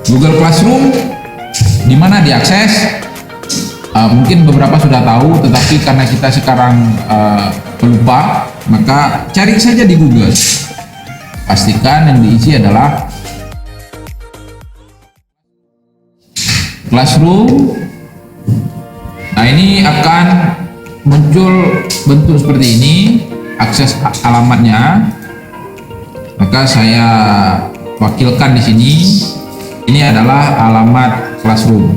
Google Classroom di mana diakses? Mungkin beberapa sudah tahu, tetapi karena kita sekarang pelupa, maka cari saja di Google. Pastikan yang diisi adalah Classroom. Nah, ini akan muncul bentuk seperti ini, akses alamatnya. Maka saya wakilkan di sini. Ini adalah alamat Classroom.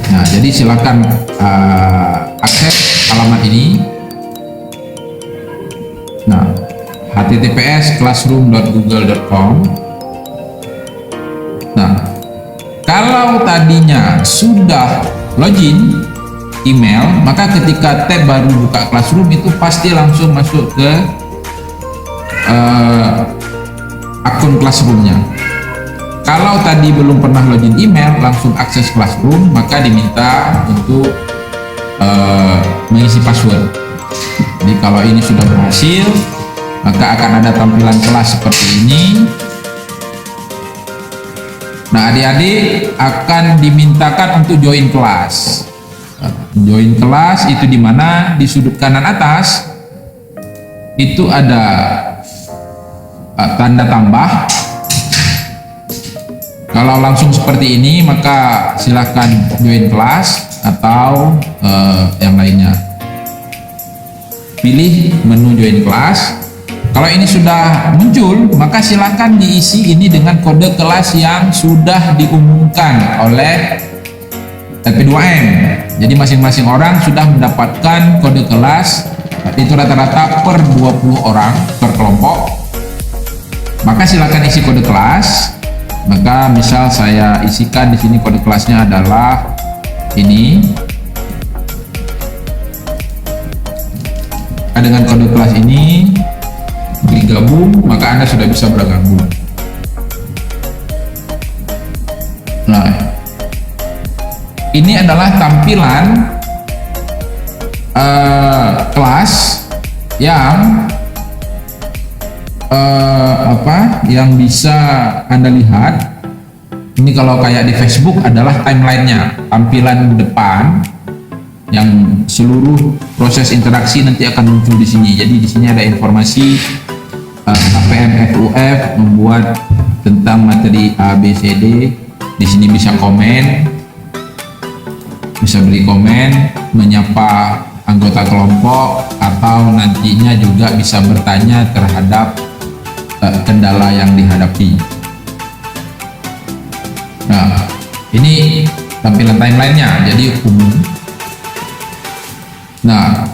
Nah, jadi silakan akses alamat ini. Nah, https://classroom.google.com. Nah, kalau tadinya sudah login email, maka ketika tab baru buka Classroom itu pasti langsung masuk ke akun Classroom-nya. Kalau tadi belum pernah login email, langsung akses Classroom, maka diminta untuk mengisi password. Jadi kalau ini sudah berhasil, maka akan ada tampilan kelas seperti ini. Nah, adik-adik akan dimintakan untuk join kelas. Join kelas itu di mana? Di sudut kanan atas itu ada tanda tambah. Kalau langsung seperti ini, maka silakan join kelas atau yang lainnya. Pilih menu join kelas. Kalau ini sudah muncul, maka silakan diisi ini dengan kode kelas yang sudah diumumkan oleh P2M. Jadi masing-masing orang sudah mendapatkan kode kelas, itu rata-rata per 20 orang per kelompok. Maka silakan isi kode kelas. Maka misal saya isikan di sini kode kelasnya adalah ini. Dengan kode kelas ini digabung, maka Anda sudah bisa bergabung. Nah, ini adalah tampilan kelas yang yang bisa Anda lihat. Ini kalau kayak di Facebook adalah timelinenya, tampilan depan yang seluruh proses interaksi nanti akan muncul di sini. Jadi di sini ada informasi KPM FUF membuat tentang materi A, B, C, D. Di sini bisa komen, bisa beri komen, menyapa anggota kelompok, atau nantinya juga bisa bertanya terhadap kendala yang dihadapi. Nah, ini tampilan timelinenya, jadi umum. Nah,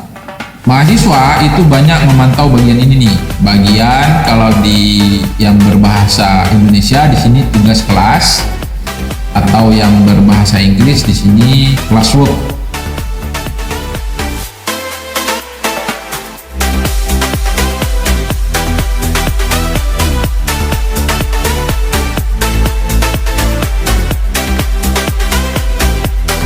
mahasiswa itu banyak memantau bagian ini nih. Bagian kalau di yang berbahasa Indonesia di sini tugas kelas, atau yang berbahasa Inggris di sini classwork.